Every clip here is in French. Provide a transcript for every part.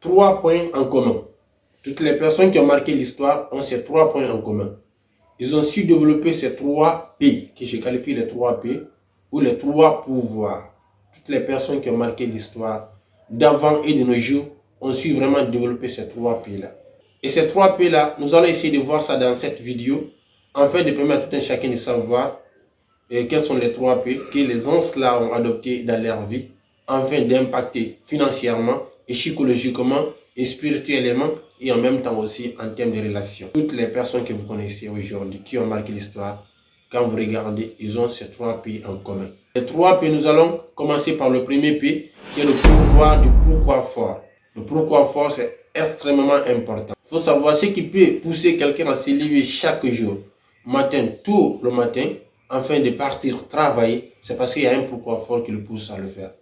3 points en commun. Toutes les personnes qui ont marqué l'histoire ont ces 3 points en commun. Ils ont su développer ces 3 P, que je qualifie les 3 P, ou les 3 pouvoirs. Toutes les personnes qui ont marqué l'histoire d'avant et de nos jours ont su vraiment développer ces 3 P-là. Et ces 3 P-là, nous allons essayer de voir ça dans cette vidéo, afin de permettre à tout un chacun de savoir quels sont les 3 P que les gens-là ont adoptés dans leur vie, afin d'impacter financièrement et psychologiquement et spirituellement et en même temps aussi en termes de relations. Toutes les personnes que vous connaissez aujourd'hui qui ont marqué l'histoire, quand vous regardez, ils ont ces 3 P en commun. Les 3 P, nous allons commencer par le premier P, qui est le pouvoir du pourquoi fort. Le pourquoi fort, c'est extrêmement important. Il faut savoir ce qui peut pousser quelqu'un à se lever chaque jour, matin, tôt le matin, afin de partir travailler. C'est parce qu'il y a un pourquoi fort qui le pousse à le faire.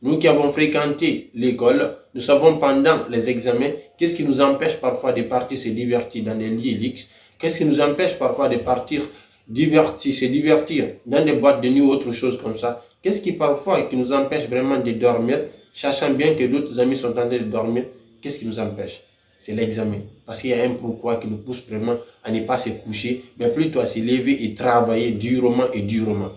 Nous qui avons fréquenté l'école, nous savons pendant les examens, qu'est-ce qui nous empêche parfois de partir se divertir dans des lieux luxe, qu'est-ce qui nous empêche parfois de partir se divertir dans des boîtes de nuit ou autre chose comme ça, qu'est-ce qui parfois qui nous empêche vraiment de dormir, sachant bien que d'autres amis sont en train de dormir, qu'est-ce qui nous empêche? C'est l'examen. Parce qu'il y a un pourquoi qui nous pousse vraiment à ne pas se coucher, mais plutôt à se lever et travailler durement et durement.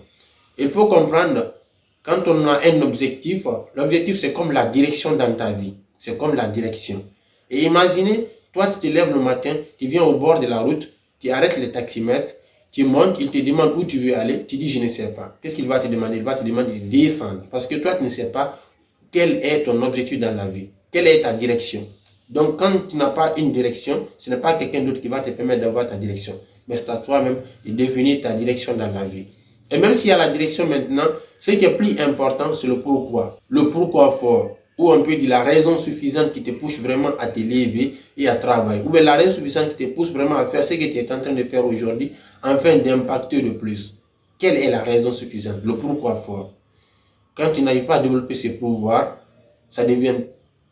Il faut comprendre, quand on a un objectif, l'objectif c'est comme la direction dans ta vie. C'est comme la direction. Et imaginez, toi tu te lèves le matin, tu viens au bord de la route, tu arrêtes le taximètre, tu montes, il te demande où tu veux aller, tu dis je ne sais pas. Qu'est-ce qu'il va te demander? Il va te demander de descendre. Parce que toi tu ne sais pas quel est ton objectif dans la vie. Quelle est ta direction? Donc quand tu n'as pas une direction, ce n'est pas quelqu'un d'autre qui va te permettre d'avoir ta direction. Mais c'est à toi-même de définir ta direction dans la vie. Et même s'il y a la direction maintenant, ce qui est plus important, c'est le pourquoi. Le pourquoi fort. Ou on peut dire la raison suffisante qui te pousse vraiment à te lever et à travailler. Ou bien la raison suffisante qui te pousse vraiment à faire ce que tu es en train de faire aujourd'hui, afin d'impacter le plus. Quelle est la raison suffisante? Le pourquoi fort. Quand tu n'arrives pas à développer ce pouvoir, ça devient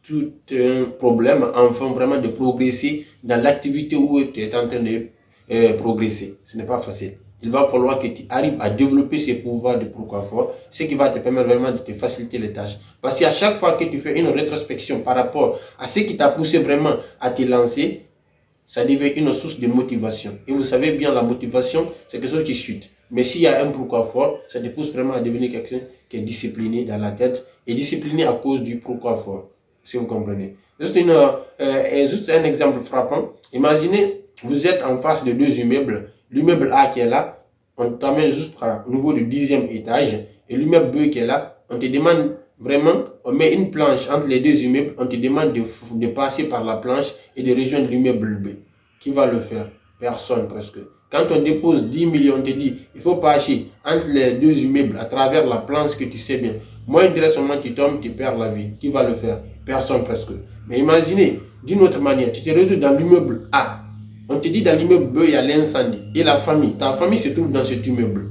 tout un problème, enfin vraiment de progresser dans l'activité où tu es en train de progresser. Ce n'est pas facile. Il va falloir que tu arrives à développer ces pouvoirs de pourquoi fort, ce qui va te permettre vraiment de te faciliter les tâches. Parce qu'à chaque fois que tu fais une rétrospection par rapport à ce qui t'a poussé vraiment à te lancer, ça devient une source de motivation. Et vous savez bien, la motivation, c'est quelque chose qui chute. Mais s'il y a un pourquoi fort, ça te pousse vraiment à devenir quelqu'un qui est discipliné dans la tête et discipliné à cause du pourquoi fort. Si vous comprenez. Juste un exemple frappant. Imaginez, vous êtes en face de 2 immeubles. L'immeuble A qui est là, on t'amène juste au niveau du 10e étage. Et l'immeuble B qui est là, on te demande vraiment, on met une planche entre les 2 immeubles, on te demande de passer par la planche et de rejoindre l'immeuble B. Qui va le faire? Personne presque. Quand on dépose 10 millions, on te dit, il faut passer entre les 2 immeubles à travers la planche que tu sais bien. Moins directement tu tombes, tu perds la vie. Qui va le faire? Personne presque. Mais imaginez, d'une autre manière, tu te retrouves dans l'immeuble A. On te dit dans l'immeuble B, il y a l'incendie. Et la famille, ta famille se trouve dans cet immeuble.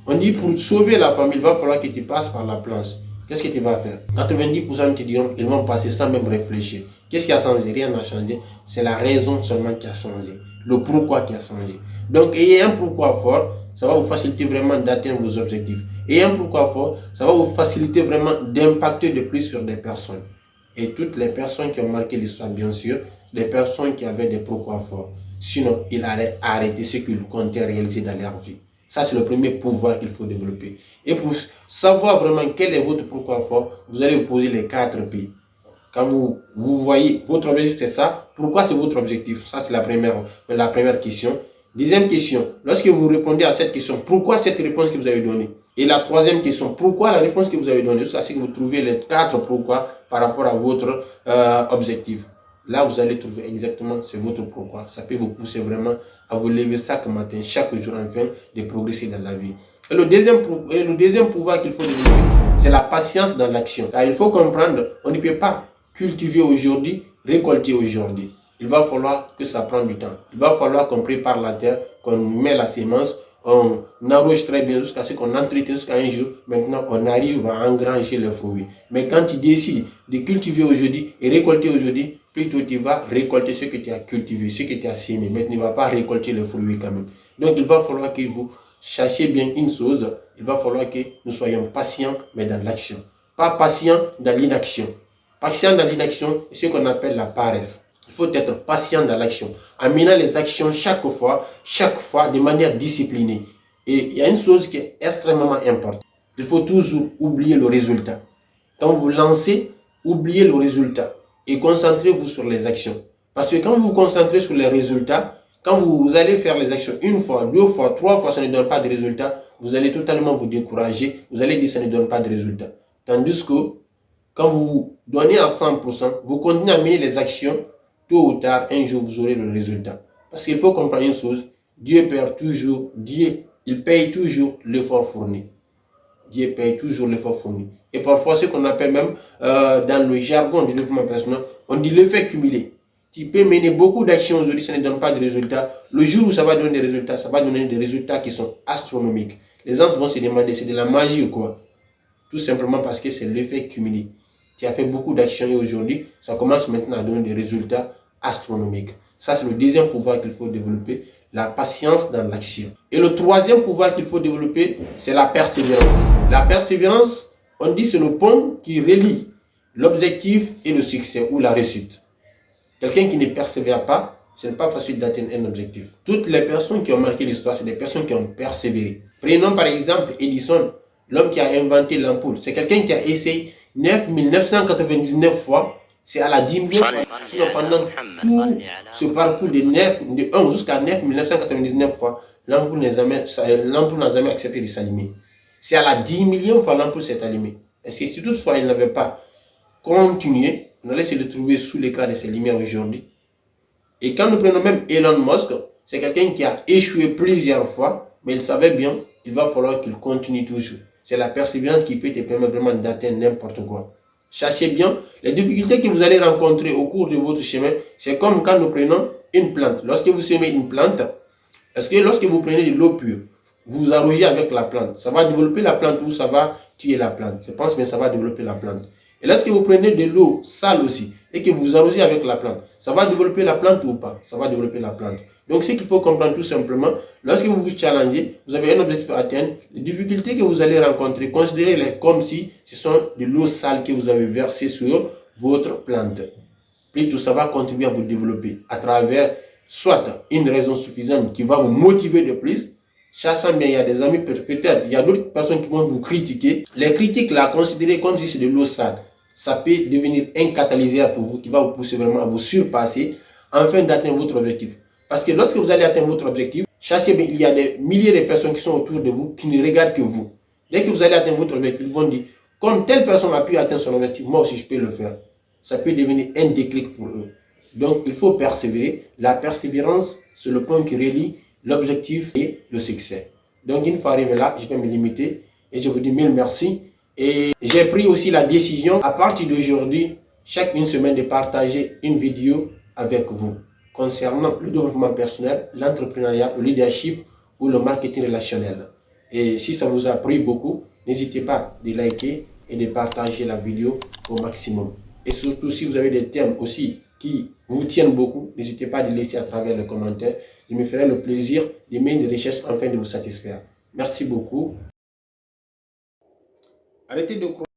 On dit pour sauver la famille, il va falloir que tu passes par la planche. Qu'est-ce que tu vas faire? 90% te diront qu'ils vont passer sans même réfléchir. Qu'est-ce qui a changé? Rien n'a changé. C'est la raison seulement qui a changé. Le pourquoi qui a changé. Donc, ayez un pourquoi fort, ça va vous faciliter vraiment d'atteindre vos objectifs. Et un pourquoi fort, ça va vous faciliter vraiment d'impacter de plus sur des personnes. Et toutes les personnes qui ont marqué l'histoire, bien sûr, des personnes qui avaient des pourquoi forts. Sinon, ils allaient arrêter ce qu'ils comptaient réaliser dans leur vie. Ça, c'est le premier pouvoir qu'il faut développer. Et pour savoir vraiment quel est votre pourquoi fort, vous allez vous poser les 4 P. Quand vous voyez votre objectif, c'est ça. Pourquoi c'est votre objectif? Ça, c'est la première question. Deuxième question, lorsque vous répondez à cette question, pourquoi cette réponse que vous avez donnée? Et la troisième question, pourquoi la réponse que vous avez donnée? C'est que vous trouvez les 4 pourquoi par rapport à votre objectif. Là, vous allez trouver exactement c'est votre pourquoi. Ça peut vous pousser vraiment à vous lever chaque matin, chaque jour, afin de progresser dans la vie. Et le deuxième pouvoir qu'il faut développer, c'est la patience dans l'action. Car il faut comprendre, on ne peut pas cultiver aujourd'hui, récolter aujourd'hui. Il va falloir que ça prenne du temps. Il va falloir qu'on prépare la terre, qu'on met la sémence, on arrose très bien jusqu'à ce qu'on entretient jusqu'à un jour. Maintenant, on arrive à engranger les fruits. Mais quand tu décides de cultiver aujourd'hui et récolter aujourd'hui, plutôt tu vas récolter ce que tu as cultivé, ce que tu as sémé. Mais tu ne vas pas récolter les fruits quand même. Donc, il va falloir que vous cherchiez bien une chose. Il va falloir que nous soyons patients, mais dans l'action. Pas patients dans l'inaction. Patient dans l'inaction, c'est ce qu'on appelle la paresse. Il faut être patient dans l'action, en menant les actions chaque fois de manière disciplinée. Et il y a une chose qui est extrêmement importante. Il faut toujours oublier le résultat. Quand vous lancez, oubliez le résultat et concentrez-vous sur les actions. Parce que quand vous vous concentrez sur les résultats, quand vous allez faire les actions une fois, deux fois, trois fois, ça ne donne pas de résultat, vous allez totalement vous décourager, vous allez dire que ça ne donne pas de résultat. Tandis que quand vous vous donnez à 100%, vous continuez à mener les actions, tôt ou tard, un jour, vous aurez le résultat. Parce qu'il faut comprendre une chose, Dieu paye toujours l'effort fourni. Dieu paye toujours l'effort fourni. Et parfois, ce qu'on appelle même, dans le jargon du développement personnel, on dit l'effet cumulé. Tu peux mener beaucoup d'actions aujourd'hui, ça ne donne pas de résultats. Le jour où ça va donner des résultats, ça va donner des résultats qui sont astronomiques. Les gens vont se demander, c'est de la magie ou quoi? Tout simplement parce que c'est l'effet cumulé. Tu as fait beaucoup d'actions et aujourd'hui, ça commence maintenant à donner des résultats astronomiques. Ça, c'est le deuxième pouvoir qu'il faut développer, la patience dans l'action. Et le troisième pouvoir qu'il faut développer, c'est la persévérance. La persévérance, on dit, c'est le pont qui relie l'objectif et le succès ou la réussite. Quelqu'un qui ne persévère pas, ce n'est pas facile d'atteindre un objectif. Toutes les personnes qui ont marqué l'histoire, c'est des personnes qui ont persévéré. Prenons par exemple Edison, l'homme qui a inventé l'ampoule. C'est quelqu'un qui a essayé 999 fois. C'est à la 10 millième fois. Sinon, pendant tout ce parcours de 1 jusqu'à 9999 fois, l'ampoule n'a jamais accepté de s'allumer. C'est à la 10 millième fois l'ampoule s'est allumée. Et si toutefois il n'avait pas continué, on allait se retrouver sous l'écran de ces lumières aujourd'hui. Et quand nous prenons même Elon Musk, c'est quelqu'un qui a échoué plusieurs fois, mais il savait bien qu'il va falloir qu'il continue toujours. C'est la persévérance qui peut te permettre vraiment d'atteindre n'importe quoi. Sachez bien, les difficultés que vous allez rencontrer au cours de votre chemin, c'est comme quand nous prenons une plante. Lorsque vous semez une plante, est-ce que lorsque vous prenez de l'eau pure, vous arrosez avec la plante, ça va développer la plante ou ça va tuer la plante? Je pense que ça va développer la plante. Et lorsque vous prenez de l'eau sale aussi et que vous arrosez avec la plante, ça va développer la plante ou pas? Ça va développer la plante. Donc ce qu'il faut comprendre tout simplement, lorsque vous vous challengez, vous avez un objectif à atteindre, les difficultés que vous allez rencontrer, considérez-les comme si ce sont de l'eau sale que vous avez versée sur votre plante. Plutôt ça va contribuer à vous développer à travers soit une raison suffisante qui va vous motiver de plus. Sachant bien, il y a des amis, peut-être, il y a d'autres personnes qui vont vous critiquer. Les critiques là, considérez comme si c'est de l'eau sale. Ça peut devenir un catalyseur pour vous qui va vous pousser vraiment à vous surpasser afin d'atteindre votre objectif. Parce que lorsque vous allez atteindre votre objectif, sachez bien, il y a des milliers de personnes qui sont autour de vous qui ne regardent que vous. Dès que vous allez atteindre votre objectif, ils vont dire, comme telle personne a pu atteindre son objectif, moi aussi je peux le faire. Ça peut devenir un déclic pour eux. Donc il faut persévérer. La persévérance, c'est le point qui relie l'objectif et le succès. Donc une fois arrivé là, je vais me limiter et je vous dis mille merci. Et j'ai pris aussi la décision à partir d'aujourd'hui, chaque une semaine, de partager une vidéo avec vous concernant le développement personnel, l'entrepreneuriat, le leadership ou le marketing relationnel. Et si ça vous a pris beaucoup, n'hésitez pas de liker et de partager la vidéo au maximum. Et surtout, si vous avez des thèmes aussi qui vous tiennent beaucoup, n'hésitez pas à les laisser à travers les commentaires. Je me ferai le plaisir de mener des recherches afin de vous satisfaire. Merci beaucoup. Arrêtez de croire.